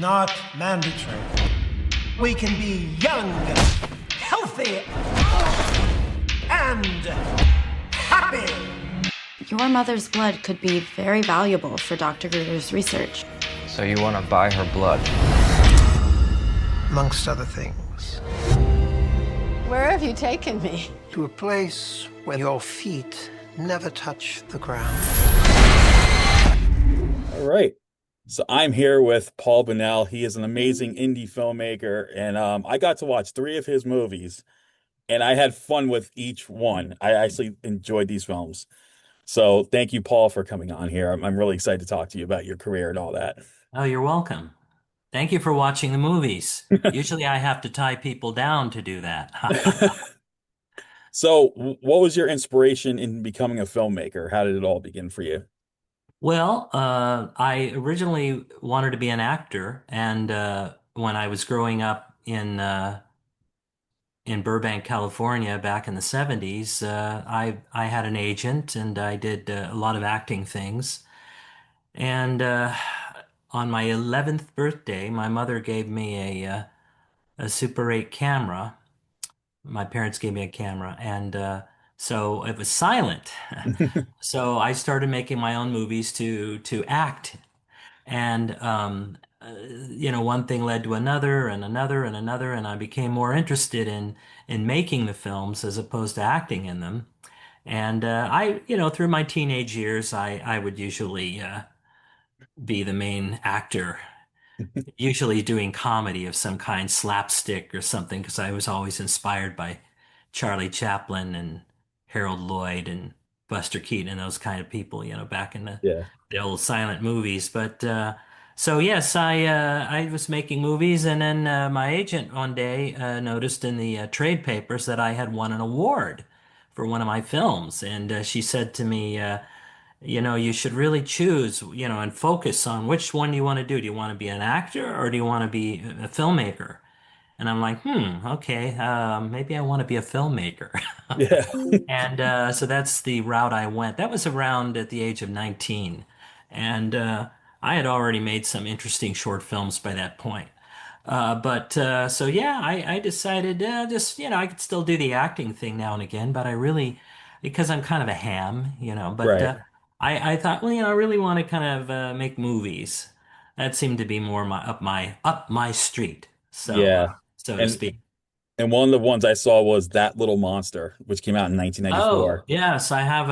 not mandatory. We can be young, healthy, and happy. Your mother's blood could be very valuable for Dr. Gruder's research. So you want to buy her blood? Amongst other things. Where have you taken me? To a place where your feet never touch the ground. All right. So I'm here with Paul Bunnell. He is an amazing indie filmmaker, and I got to watch 3 of his movies, and I had fun with each one. I actually enjoyed these films. So thank you, Paul, for coming on here. I'm really excited to talk to you about your career and all that. Oh, you're welcome. Thank you for watching the movies. Usually I have to tie people down to do that. So what was your inspiration in becoming a filmmaker? How did it all begin for you? Well, I originally wanted to be an actor, and when I was growing up in Burbank, California, back in the 70s, I had an agent, and I did a lot of acting things. And on my 11th birthday, my mother gave me a Super 8 camera. My parents gave me a camera, and so it was silent. So I started making my own movies to act, and one thing led to another, and another, and another, and I became more interested in making the films as opposed to acting in them. And through my teenage years, I would usually be the main actor, usually doing comedy of some kind, slapstick or something, because I was always inspired by Charlie Chaplin and Harold Lloyd and Buster Keaton and those kind of people, back in Yeah. the old silent movies. But so yes, I was making movies, and then my agent one day noticed in the trade papers that I had won an award for one of my films, and she said to me, you should really choose, and focus on which one you want to do. Do you want to be an actor, or do you want to be a filmmaker? And I'm like, okay, maybe I want to be a filmmaker. Yeah. And so that's the route I went. That was around at the age of 19. And I had already made some interesting short films by that point. So yeah, I decided I could still do the acting thing now and again, but I really, because I'm kind of a ham, but Right. I thought, well, I really want to kind of make movies. That seemed to be more up my street, Yeah. so to And speak. and one of the ones I saw was That Little Monster, which came out in Oh, 1994. yes, I have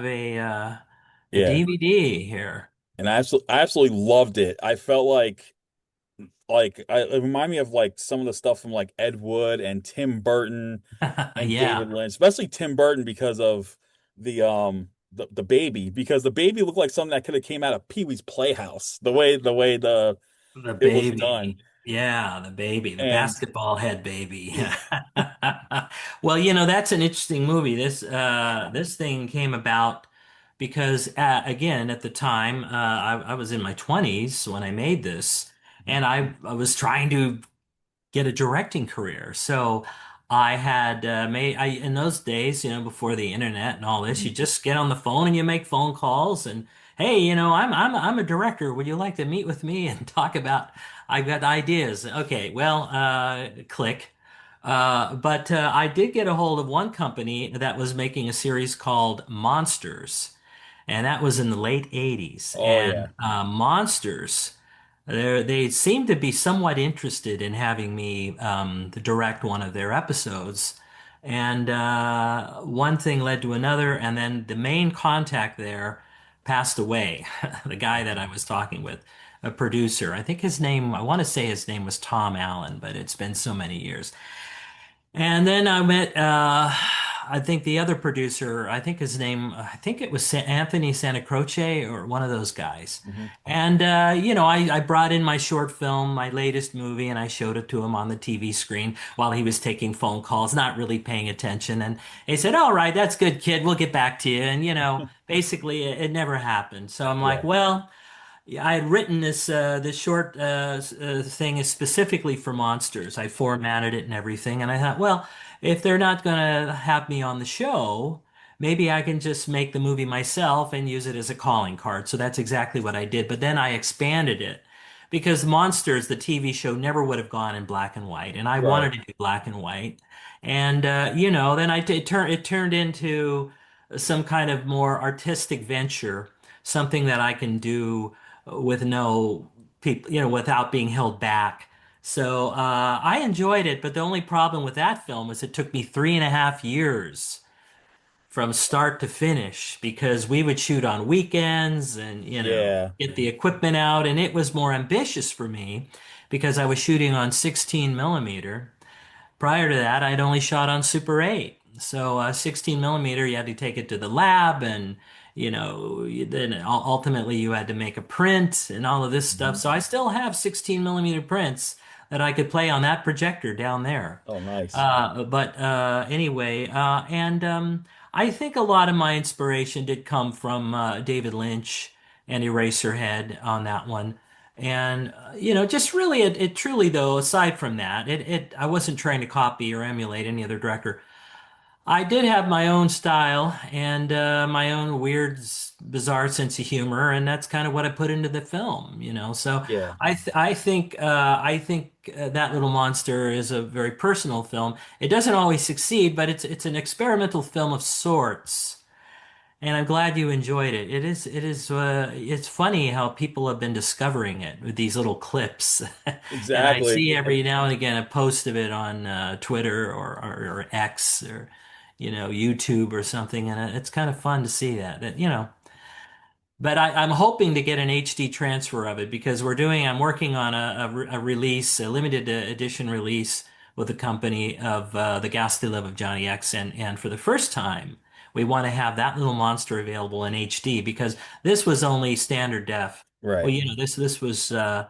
a Yeah. DVD here. And I absolutely loved it. I felt it reminded me of like some of the stuff from like Ed Wood and Tim Burton and Yeah. David Lynch, especially Tim Burton because of the baby, because the baby looked like something that could have came out of Pee-wee's Playhouse, the way The it was done. baby. Yeah, the baby, the And basketball head baby. Well, that's an interesting movie. This thing came about because again, at the time, I was in my 20s when I made this, and I was trying to get a directing career. So I had in those days, before the internet and all this, you just get on the phone and you make phone calls and, hey, I'm a director. Would you like to meet with me and talk about, I've got ideas. Okay, well, click. But I did get a hold of one company that was making a series called Monsters, and that was in the late 80s. oh And yeah. Monsters, they seemed to be somewhat interested in having me to direct one of their episodes. And one thing led to another, and then the main contact there passed away. The guy that I was talking with, a producer, I want to say his name was Tom Allen, but it's been so many years. And then I met, I think the other producer, I think it was Anthony Santa Croce or one of those guys. Hmm. And, I brought in my short film, my latest movie, and I showed it to him on the TV screen while he was taking phone calls, not really paying attention. And he said, all right, that's good, kid. We'll get back to you. And, basically it never happened. So I'm like, Yeah. well, yeah, I had written this short thing specifically for monsters. I formatted it and everything, and I thought, well, if they're not going to have me on the show, maybe I can just make the movie myself and use it as a calling card. So that's exactly what I did. But then I expanded it because Monsters, the TV show, never would have gone in black and white, and I Right. wanted to do black and white. And then it turned into some kind of more artistic venture, something that I can do with no people, without being held back. So I enjoyed it, but the only problem with that film was it took me 3.5 years from start to finish because we would shoot on weekends and, Yeah. get the equipment out. And it was more ambitious for me because I was shooting on 16 millimeter. Prior to that, I'd only shot on Super 8. So 16 millimeter, you had to take it to the lab and, then ultimately you had to make a print and all of this stuff. Mhm. So I still have 16 millimeter prints that I could play on that projector down there. Oh, nice. But anyway, and I think a lot of my inspiration did come from David Lynch and Eraserhead on that one. And just really, it truly though, aside from that, I wasn't trying to copy or emulate any other director. I did have my own style and my own weird, bizarre sense of humor, and that's kind of what I put into the film. So Yeah. I think that little monster is a very personal film. It doesn't always succeed, but it's an experimental film of sorts, and I'm glad you enjoyed it. It's funny how people have been discovering it with these little clips, and I Exactly. see every now and again a post of it on Twitter or X or YouTube or something, and it's kind of fun to see that. But I'm hoping to get an HD transfer of it because I'm working on a release, a limited edition release with a company of the Ghastly Love of Johnny X, and for the first time, we want to have that little monster available in HD because this was only standard def. Well, Right. this was a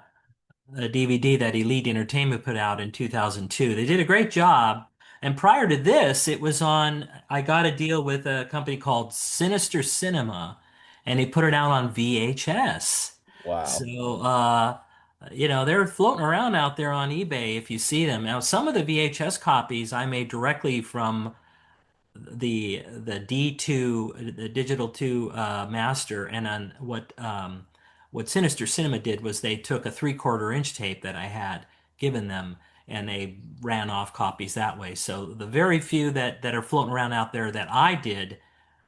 DVD that Elite Entertainment put out in 2002. They did a great job. And prior to this, I got a deal with a company called Sinister Cinema, and they put it out on VHS. Wow. So, they're floating around out there on eBay if you see them. Now, some of the VHS copies I made directly from the D2, the Digital 2 master, and on what Sinister Cinema did was they took a 3/4 inch tape that I had given them and they ran off copies that way. So the very few that are floating around out there that I did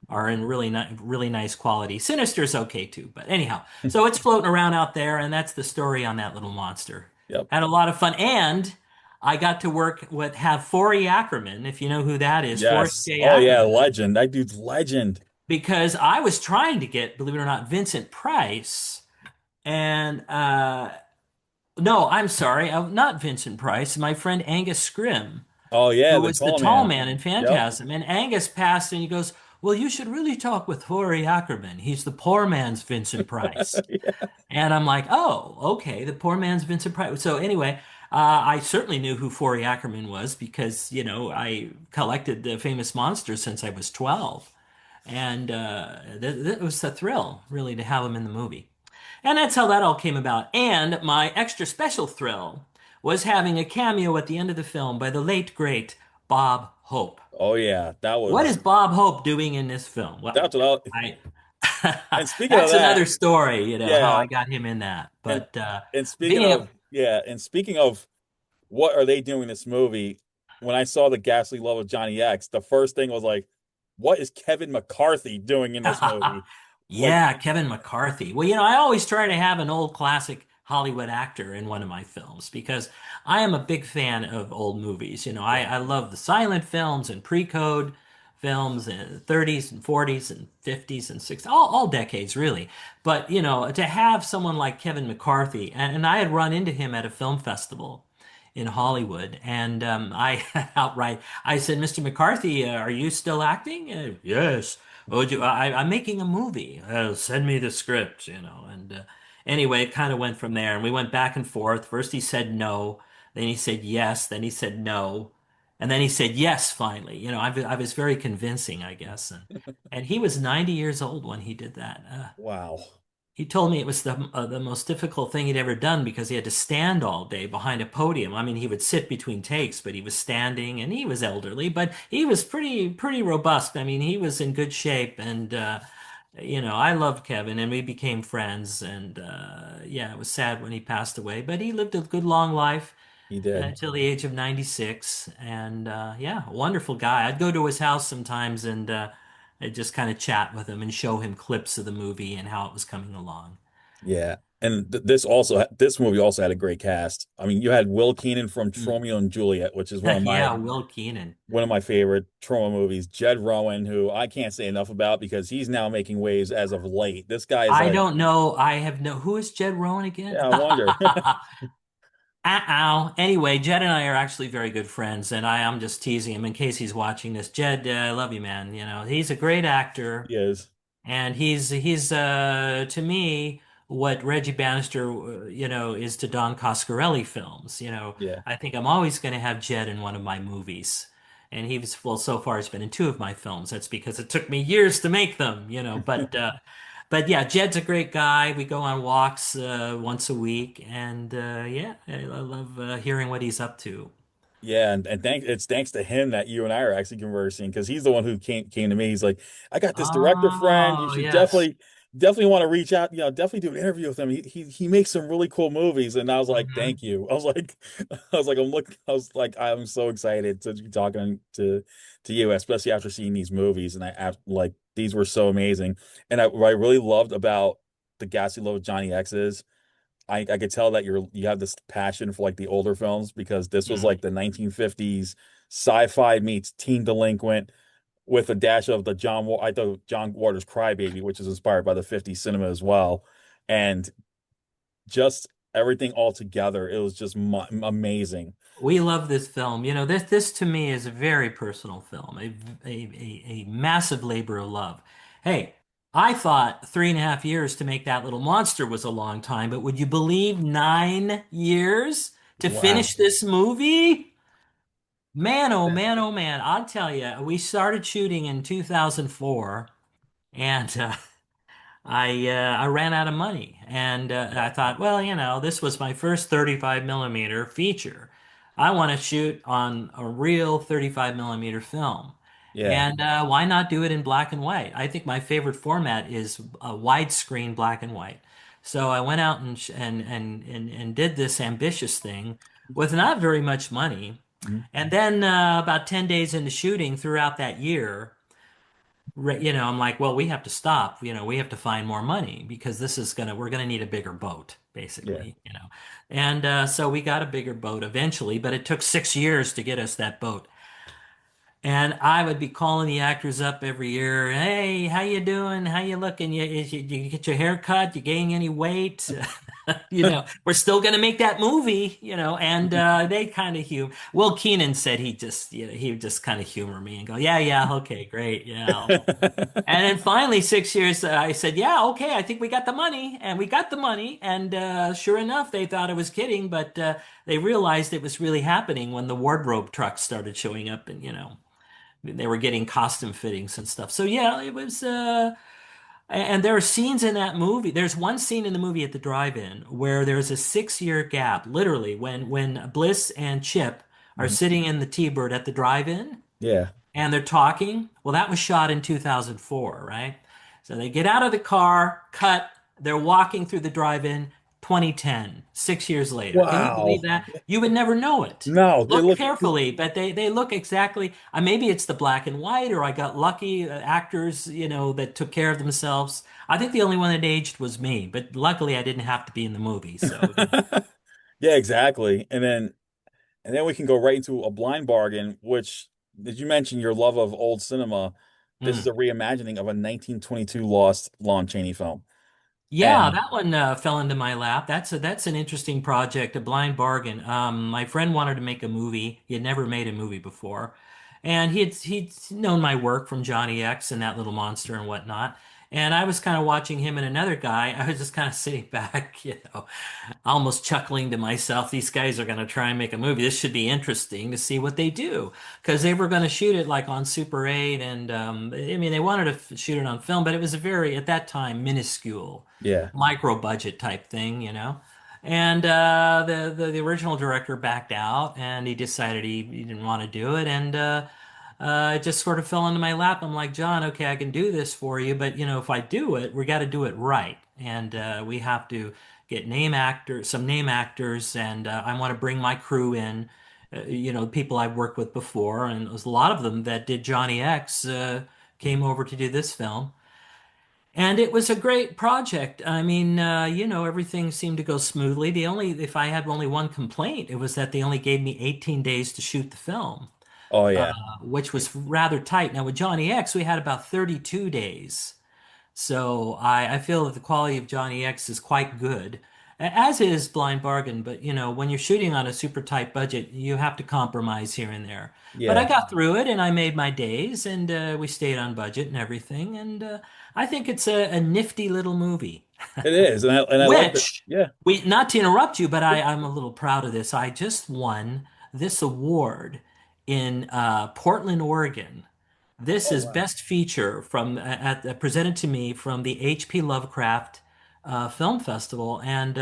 are in really nice quality. Sinister's okay too, but anyhow, so it's floating around out there, and that's the story on that little monster. Yep. Had a lot of fun, and I got to have Forey Ackerman, if you know who that is, Forrest Yes. J. Oh yeah, Ackerman, legend. That dude's legend. because I was trying to get, believe it or not, Vincent Price, and no, I'm sorry, not Vincent Price, my friend Angus Scrimm, Oh yeah, who the was the tall tall man. man in Yep. Phantasm. And Angus passed and he goes, well, you should really talk with Forey Ackerman. He's the poor man's Vincent Price. Yeah. And I'm like, oh, okay, the poor man's Vincent Price. So anyway, I certainly knew who Forey Ackerman was because, I collected the famous monsters since I was 12. And it was a thrill, really, to have him in the movie. And that's how that all came about. And my extra special thrill was having a cameo at the end of the film by the late, great Bob Hope. Oh yeah, that What is was Bob Hope doing in this film? Well, that's what I I and speaking of that's that, another story, how yeah, I got him in that. and But and speaking being of a yeah, and speaking of what are they doing in this movie? When I saw the Ghastly Love of Johnny X, the first thing was like, what is Kevin McCarthy doing in this movie? Like, yeah, Kevin McCarthy. Well, I always try to have an old classic Hollywood actor in one of my films because I am a big fan of old movies. I love the silent films and pre-code films in the 30s and 40s and 50s and 60s, all decades really. But, to have someone like Kevin McCarthy, and I had run into him at a film festival in Hollywood. And I said, Mr. McCarthy, are you still acting? Yes. I'm making a movie. Send me the script, And anyway, it kind of went from there. And we went back and forth. First he said no. Then he said yes. Then he said no. And then he said yes, finally. I was very convincing, I guess. And he was 90 years old when he did that. wow. He told me it was the most difficult thing he'd ever done because he had to stand all day behind a podium. I mean, he would sit between takes, but he was standing, and he was elderly, but he was pretty robust. I mean, he was in good shape, and I loved Kevin and we became friends. And yeah, it was sad when he passed away, but he lived a good long life He did. until the age of 96. And yeah, a wonderful guy. I'd go to his house sometimes and I'd just kind of chat with him and show him clips of the movie and how it was coming along. Yeah. And this movie also had a great cast. I mean, you had Will Keenan from Mm. Romeo and Juliet, which is Yeah, Will Keenan. one of my favorite trauma movies. Jed Rowan, who I can't say enough about because he's now making waves as of late. This guy is I like, don't know. I have no. Who is Jed Rowan again? yeah, I wonder. Ow. Anyway, Jed and I are actually very good friends, and I'm just teasing him in case he's watching this. Jed, I love you, man. He's a great actor. He is. And he's to me what Reggie Bannister is to Don Coscarelli films. Yeah. I think I'm always going to have Jed in one of my movies. And well, so far he's been in two of my films. That's because it took me years to make them, but yeah, Jed's a great guy. We go on walks once a week, and yeah, I love hearing what he's up to. Yeah, and it's thanks to him that you and I are actually conversing because he's the one who came to me. He's like, I got this director friend. You Oh, should yes. definitely want to reach out. Definitely do an interview with him. He makes some really cool movies. And I was like, Mhm. thank you. I was like, I'm so excited to be talking to you, especially after seeing these movies. And like these were so amazing. And what I really loved about the Ghastly Love of Johnny X is I could tell that you have this passion for like the older films because this was Mm. like the 1950s sci-fi meets teen delinquent with a dash of I thought John Waters' Crybaby, which is inspired by the 50s cinema as well, and just everything all together. It was just amazing. We love this film. This to me is a very personal film, a massive labor of love. Hey, I thought 3.5 years to make that little monster was a long time, but would you believe 9 years to Wow. finish this movie? Man, oh man, oh man. I'll tell you, we started shooting in 2004 and I ran out of money, and I thought, well, this was my first 35 millimeter feature. I want to shoot on a real 35 millimeter film, Yeah. and why not do it in black and white? I think my favorite format is a widescreen black and white. So I went out and did this ambitious thing with not very much money, Mhm. and then about 10 days into shooting throughout that year. I'm like, well, we have to stop. We have to find more money because we're gonna need a bigger boat, Yeah. basically. And so we got a bigger boat eventually, but it took 6 years to get us that boat. And I would be calling the actors up every year. Hey, how you doing? How you looking? You get your hair cut? You gain any weight? We're still gonna make that movie, and they kind of Will Keenan said he would just kind of humor me and go, yeah, yeah, okay, great, yeah. And then finally, 6 years, I said, yeah, okay, I think we got the money. And we got the money. And sure enough, they thought I was kidding, but they realized it was really happening when the wardrobe trucks started showing up and, they were getting costume fittings and stuff. So yeah, it was, and there are scenes in that movie. There's one scene in the movie at the drive-in where there's a 6 year gap, literally, when Bliss and Chip are Mhm. sitting in the T-Bird at the drive-in Yeah. and they're talking. Well, that was shot in 2004, right? So they get out of the car, cut, they're walking through the drive-in, 2010, 6 years later. Can you believe Wow. that? You would never know it. No, it Look look carefully, but they look exactly. Maybe it's the black and white, or I got lucky actors, that took care of themselves. I think the only one that aged was me, but luckily I didn't have to be in the movie. So, Yeah, exactly. And then we can go right into a blind bargain, which did you mention your love of old cinema? This is mm. a reimagining of a 1922 lost Lon Chaney film. Yeah, And that one fell into my lap. That's an interesting project, a blind bargain. My friend wanted to make a movie. He had never made a movie before, and he'd known my work from Johnny X and That Little Monster and whatnot. And I was kind of watching him and another guy. I was just kind of sitting back, almost chuckling to myself. These guys are going to try and make a movie. This should be interesting to see what they do because they were going to shoot it like on Super 8, and I mean they wanted to shoot it on film, but it was a very at that time minuscule yeah. micro budget type thing. And the original director backed out, and he decided he didn't want to do it. And It just sort of fell into my lap. I'm like, John, okay, I can do this for you, but if I do it, we got to do it right, and we have to get some name actors, and I want to bring my crew in. People I've worked with before, and there's a lot of them that did Johnny X came over to do this film. And it was a great project. I mean, everything seemed to go smoothly. If I had only one complaint, it was that they only gave me 18 days to shoot the film, Oh yeah. which was rather tight. Now with Johnny X, we had about 32 days. So I feel that the quality of Johnny X is quite good, as is Blind Bargain. But when you're shooting on a super tight budget, you have to compromise here and there. But I Yeah, got through it, and I made my days, and we stayed on budget and everything. And I think it's a nifty little movie. it is, and I like that. Which Yeah. we not to interrupt you, but I'm a little proud of this. I just won this award in Portland, Oregon. This Oh is wow. best feature presented to me from the H.P. Lovecraft Film Festival, and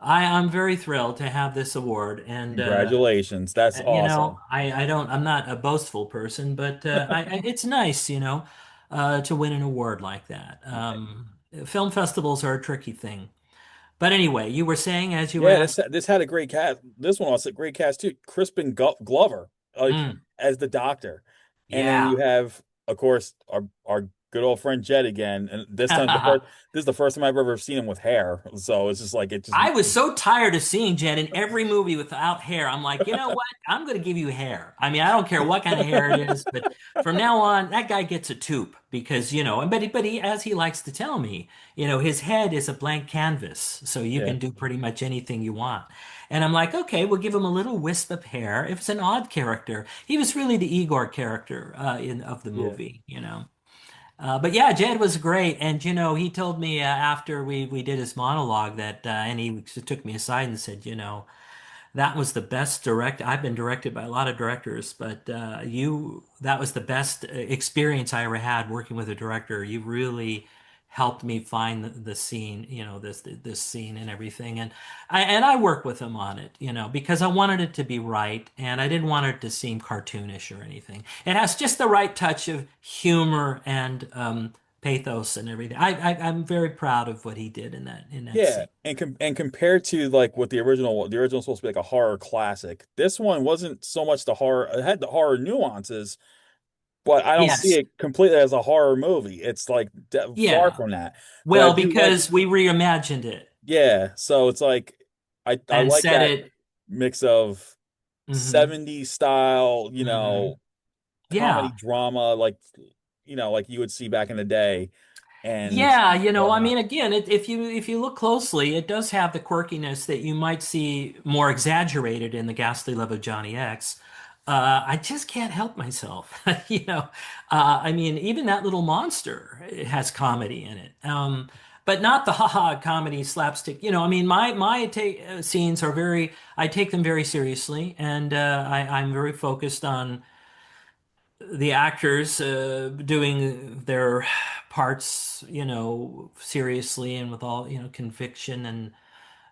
I'm very thrilled to have this award. And Congratulations. That's awesome. I'm not a boastful person, but it's nice, to win an award like that. Film festivals are a tricky thing. But anyway, you were saying as you were Yeah, asking. this had a great cast. This one also a great cast too. Glover, like Mm, as the doctor, and then yeah. you have, of course, our good old friend Jed again. And this is the first time I've ever seen him with hair. So it's just like it just I was so tired of seeing Jen in every movie without hair. I'm like, you know what? I'm going to give you hair. I mean, I don't care what kind of hair it is, but from now on, that guy gets a tube because, as he likes to tell me, his head is a blank canvas, so you yeah, can do pretty much anything you want. And I'm like, okay, we'll give him a little wisp of hair. If it's an odd character, he was really the Igor character in of the yeah. movie. But yeah, Jed was great, and he told me after we did his monologue and he took me aside and said, that was the best I've been directed by a lot of directors, but that was the best experience I ever had working with a director. You really helped me find the scene, this scene and everything. And I work with him on it, because I wanted it to be right, and I didn't want it to seem cartoonish or anything. It has just the right touch of humor and pathos and everything. I'm very proud of what he did in that Yeah, scene. and compared to like what the original was supposed to be like a horror classic. This one wasn't so much the horror. It had the horror nuances, but I don't see Yes. it completely as a horror movie. It's like far Yeah. from that. But I Well, do like, because we reimagined it yeah. So it's like I and like set that it. mix of Hmm. 70s style, Hmm. comedy Yeah. drama, like like you would see back in the day, and Yeah, I whatnot. mean, again, if you look closely, it does have the quirkiness that you might see more exaggerated in the Ghastly Love of Johnny X. I just can't help myself, I mean, even that little monster has comedy in it, but not the haha comedy slapstick. I mean, my scenes are I take them very seriously, and I'm very focused on the actors doing their parts, seriously and with all, conviction and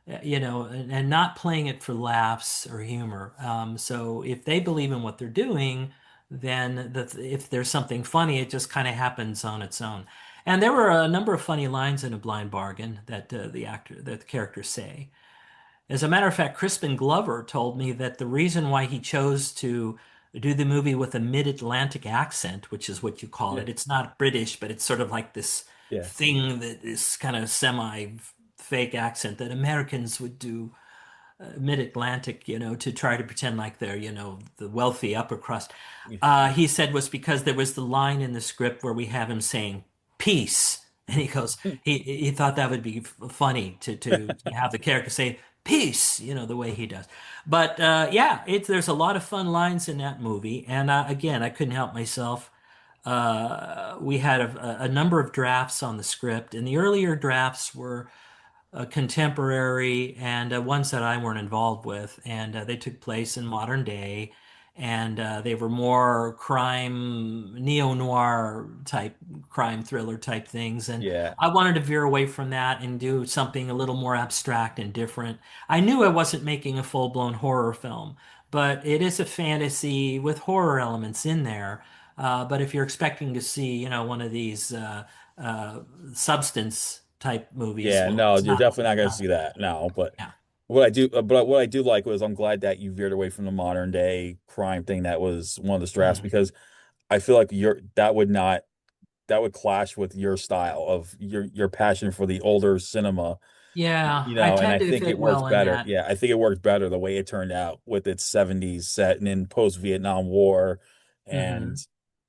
and not playing it for laughs or humor. So if they believe in what they're doing, then if there's something funny, it just kind of happens on its own. And there were a number of funny lines in A Blind Bargain that the characters say. As a matter of fact, Crispin Glover told me that the reason why he chose to do the movie with a mid-Atlantic accent, which is what you call Yeah, it, it's not British, but it's sort of like this yeah, thing that is kind of semi-fake accent that Americans would do mid-Atlantic, to try to pretend like they're, the wealthy upper crust. yeah. He said was because there was the line in the script where we have him saying peace, and he goes, he thought that would be funny to have the character say peace, the way he does. But yeah, there's a lot of fun lines in that movie, and again, I couldn't help myself. We had a number of drafts on the script, and the earlier drafts were contemporary and ones that I weren't involved with, and they took place in modern day, and they were more crime, neo-noir type, crime thriller type things, and Yeah. I wanted to veer away from that and do something a little more abstract and different. I knew I wasn't making a full-blown horror film, but it is a fantasy with horror elements in there. But if you're expecting to see, one of these uh, substance type movies, Yeah, well, no, it's you're not. definitely not It's gonna not. see that. No, but Yeah. what I do like was I'm glad that you veered away from the modern day crime thing that was one of the straps Mm. because I feel like that would clash with your style of your passion for the older cinema, Yeah, I and I tend to think it fit works well in better. that. Yeah, I think it worked better the way it turned out with its 70s set and in post-Vietnam War and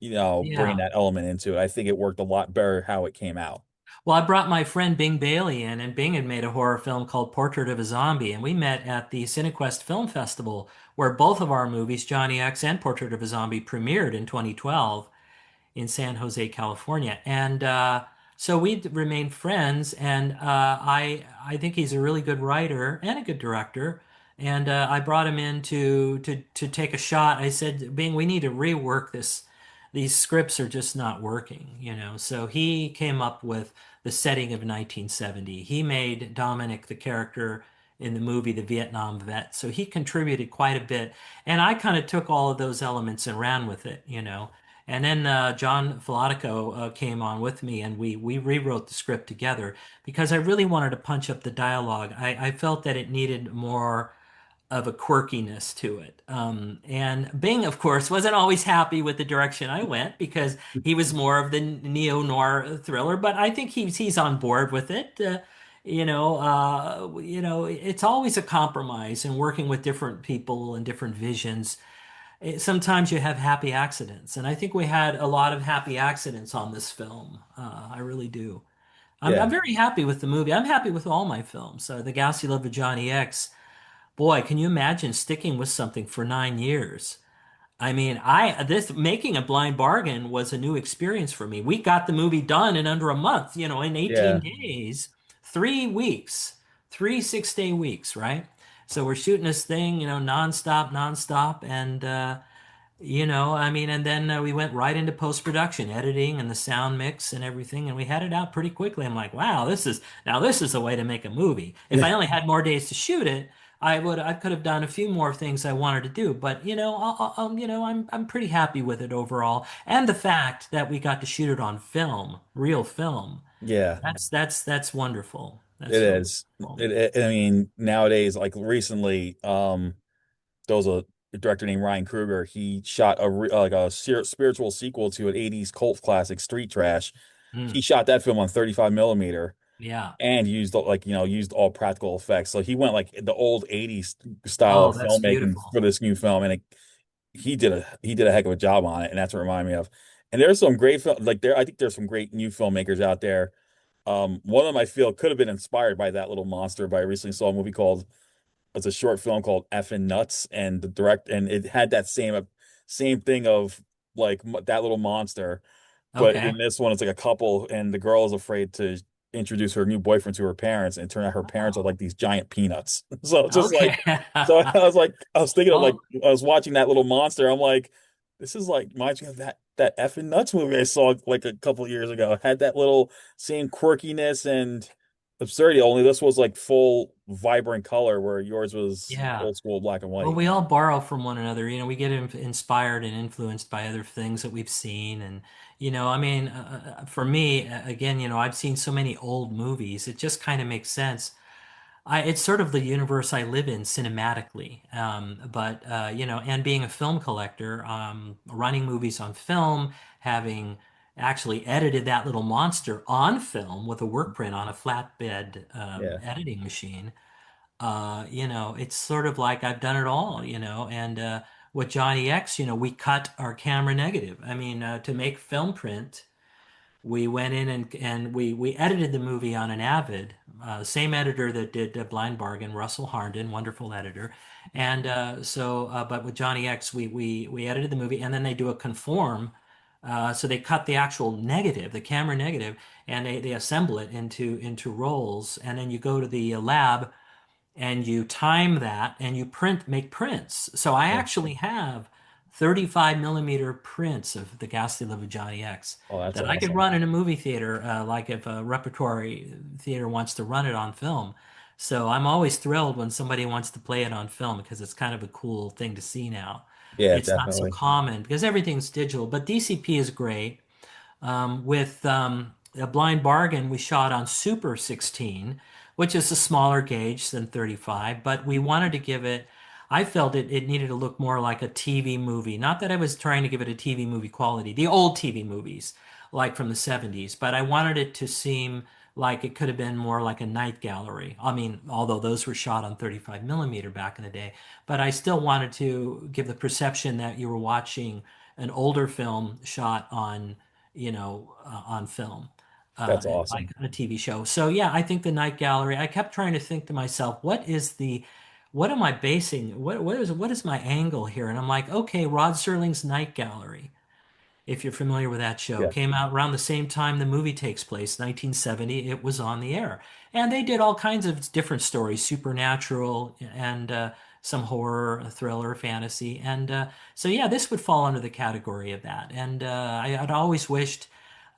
Hmm. bringing Yeah. that element into it. I think it worked a lot better how it came out. Well, I brought my friend Bing Bailey in, and Bing had made a horror film called Portrait of a Zombie, and we met at the Cinequest Film Festival, where both of our movies, Johnny X and Portrait of a Zombie, premiered in 2012 in San Jose, California. And so we remained friends, and I think he's a really good writer and a good director. And I brought him in to take a shot. I said, Bing, we need to rework this. These scripts are just not working, So he came up with the setting of 1970. He made Dominic the character in the movie the Vietnam vet. So he contributed quite a bit. And I kind of took all of those elements and ran with it. And then John Filatico came on with me, and we rewrote the script together because I really wanted to punch up the dialogue. I felt that it needed more of a quirkiness to it. And Bing, of course, wasn't always happy with the direction I went because he was more of the neo-noir thriller, but I think he's on board with it. It's always a compromise and working with different people and different visions. Sometimes you have happy accidents, and I think we had a lot of happy accidents on this film. I really do. I'm Yeah. very happy with the movie. I'm happy with all my films. The Ghastly Love of Johnny X. Boy, can you imagine sticking with something for 9 years? I mean, I this making a blind bargain was a new experience for me. We got the movie done in under a month, in 18 Yeah. days, 3 weeks, 3 6-day weeks, right? So we're shooting this thing, nonstop, nonstop, and I mean, and then we went right into post-production, editing and the sound mix and everything, and we had it out pretty quickly. I'm like, wow, this is a way to make a movie. If I only had more days to shoot it, I could have done a few more things I wanted to do, but I'm pretty happy with it overall, and the fact that we got to shoot it on film, real film. Yeah. That's wonderful. It That's really is. wonderful. I mean, nowadays, like recently, there was a director named Ryan Kruger. He shot a spiritual sequel to an 80s cult classic, Street Trash. He Mm. shot that film on 35 millimeter Yeah. and used all practical effects. So he went like the old 80s style Oh, of that's filmmaking beautiful. for this new film, and he did a heck of a job on it, and that's what it reminded me of. And there's some great film like there. I think there's some great new filmmakers out there. One of them I feel could have been inspired by that little monster, but I recently saw a movie called it's a short film called Effin' Nuts, and it had that same thing of like that little monster, but Okay. in this one it's like a couple, and the girl is afraid to introduce her new boyfriend to her parents, and it turned out her parents are Oh, like these giant peanuts. So it's just okay. like, so I was thinking of like Well, I was watching that little monster. I'm like, this is like reminds me of that Effin' Nuts movie I saw like a couple of years ago. It had that little same quirkiness and absurdity. Only this was like full vibrant color, where yours was yeah. old school black and Well, white. we all borrow from one another. We get inspired and influenced by other things that we've seen. And, I mean, for me, again, I've seen so many old movies. It just kind of makes sense. It's sort of the universe I live in cinematically. But and being a film collector, running movies on film, having actually edited that little monster on film with a work print on a flatbed Yeah, editing machine. It's sort of like I've done it all, and with Johnny X, we cut our camera negative. I mean, to make film print, we went in and we edited the movie on an Avid, same editor that did Blind Bargain, Russell Harnden, wonderful editor. And but with Johnny X, we edited the movie, and then they do a conform. So they cut the actual negative, the camera negative, and they assemble it into rolls, and then you go to the lab and you time that and you make prints. So I yeah. actually have 35 millimeter prints of the Ghastly Live of Johnny X Oh, that's that I could awesome. run in a movie theater, like if a repertory theater wants to run it on film. So I'm always thrilled when somebody wants to play it on film because it's kind of a cool thing to see now. Yeah, It's not so definitely. common because everything's digital, but DCP is great. With a Blind Bargain, we shot on Super 16, which is a smaller gauge than 35, but we wanted to give it, I felt it needed to look more like a TV movie. Not that I was trying to give it a TV movie quality, the old TV movies, like from the 70s, but I wanted it to seem like it could have been more like a night gallery. I mean, although those were shot on 35 millimeter back in the day, but I still wanted to give the perception that you were watching an older film shot on on film, That's like awesome. on a TV show. So yeah, I think the Night Gallery. I kept trying to think to myself, what am I basing? What is my angle here? And I'm like, okay, Rod Serling's Night Gallery, if you're familiar with that show, Yeah, came out around the same time the movie takes place, 1970. It was on the air. And they did all kinds of different stories, supernatural and some horror, thriller, fantasy. And so, yeah, this would fall under the category of that. And I'd always wished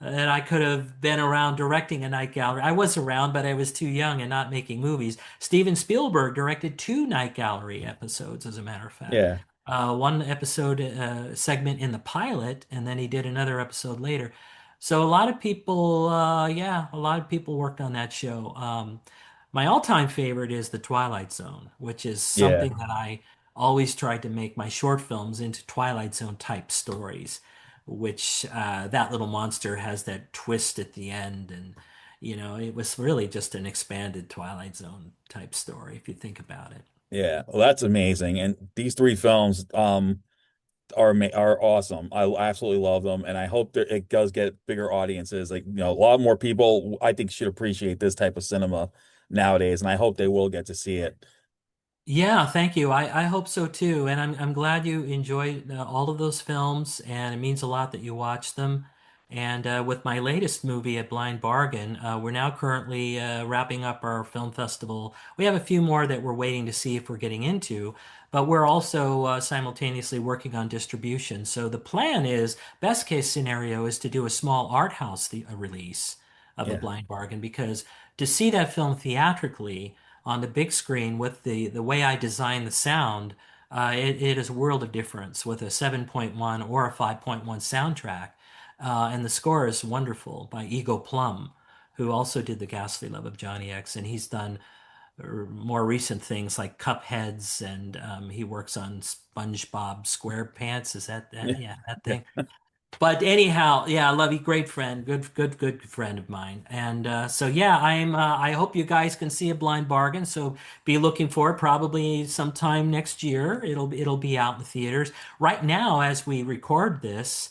that I could have been around directing a night gallery. I was around, but I was too young and not making movies. Steven Spielberg directed two night gallery episodes, as a matter of fact. yeah, One episode segment in the pilot, and then he did another episode later. So a lot of people, yeah, a lot of people worked on that show. My all-time favorite is The Twilight Zone, which is yeah, something that I always tried to make my short films into Twilight Zone type stories, which that little monster has that twist at the end, and it was really just an expanded Twilight Zone type story if you think about it. yeah. Well, that's amazing. And these three films, are awesome. I absolutely love them, and I hope that it does get bigger audiences. Like, a lot more people, I think, should appreciate this type of cinema nowadays, and I hope they will get to see it. Yeah, thank you. I hope so too. And I'm glad you enjoyed all of those films, and it means a lot that you watched them. And with my latest movie, A Blind Bargain, we're now currently wrapping up our film festival. We have a few more that we're waiting to see if we're getting into, but we're also simultaneously working on distribution. So the plan is, best case scenario is to do a small art house release of A Yeah, Blind Bargain, because to see that film theatrically on the big screen with the way I design the sound, it is a world of difference with a 7.1 or a 5.1 soundtrack. And the score is wonderful by Ego Plum, who also did The Ghastly Love of Johnny X. And he's done more recent things like Cupheads, and he works on SpongeBob SquarePants. Is that? yeah, Yeah, that yeah. thing. But anyhow, yeah, I love you. Great friend, good friend of mine. And so yeah, I hope you guys can see A Blind Bargain. So be looking for it probably sometime next year. It'll be out in the theaters. Right now, as we record this,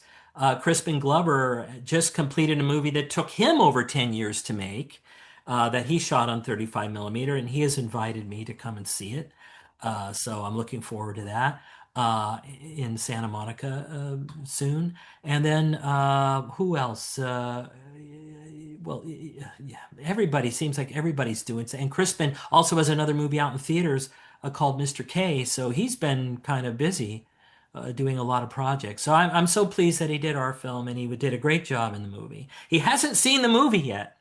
Crispin Glover just completed a movie that took him over 10 years to make, that he shot on 35 millimeter, and he has invited me to come and see it. So I'm looking forward to that in Santa Monica soon. And then who else? Well, yeah, everybody seems like everybody's doing so. And Crispin also has another movie out in theaters called Mr. K. So he's been kind of busy doing a lot of projects. So I'm so pleased that he did our film, and he did a great job in the movie. He hasn't seen the movie yet.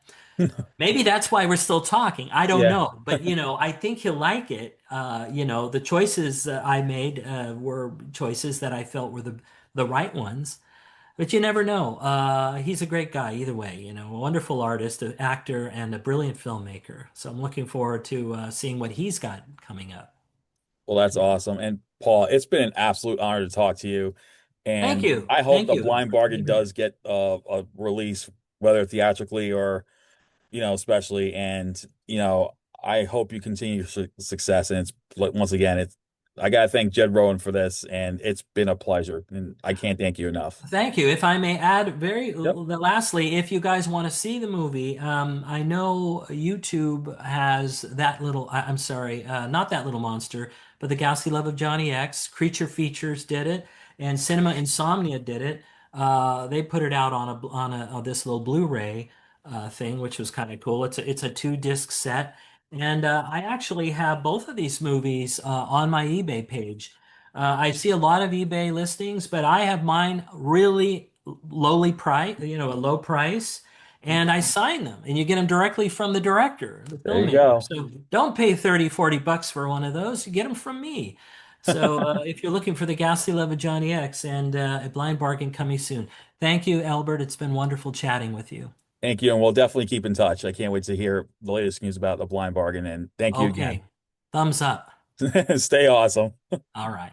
Maybe that's why we're still talking. I don't Yeah. know, but I think he'll like it. The choices I made were choices that I felt were the right ones. But you never know. He's a great guy either way. A wonderful artist, an actor, and a brilliant filmmaker. So I'm looking forward to seeing what he's got coming up. Well, that's awesome. And Paul, it's been an absolute honor to talk to you. Thank And you, I hope thank The you. Blind Bargain does get a release, whether theatrically or, especially. And, I hope you continue your success. And it's like, once again, I got to thank Jed Rowan for this, and it's been a pleasure. And I can't thank you enough. Thank you. If I may add, Yep. lastly, if you guys want to see the movie, I know YouTube has that little, I'm sorry, not that little monster, but The Ghastly Love of Johnny X. Creature Features did it, and Cinema Insomnia did it. They put it out on this little Blu-ray thing, which was kind of cool. It's a two-disc set, and I actually have both of these movies on my eBay page. I see a lot of eBay listings, but I have mine really lowly price, a low price. and I sign them, and you get them directly from the director, the There you filmmaker. go. So don't pay 30, 40 bucks for one of those. You get them from me. So if you're looking for the Ghastly Love of Johnny X and a blind bargain coming soon. Thank you, Albert. It's been wonderful chatting with you. Thank you, and we'll definitely keep in touch. I can't wait to hear the latest news about the blind bargain, and thank you again. Okay. Thumbs up. Stay awesome. All right.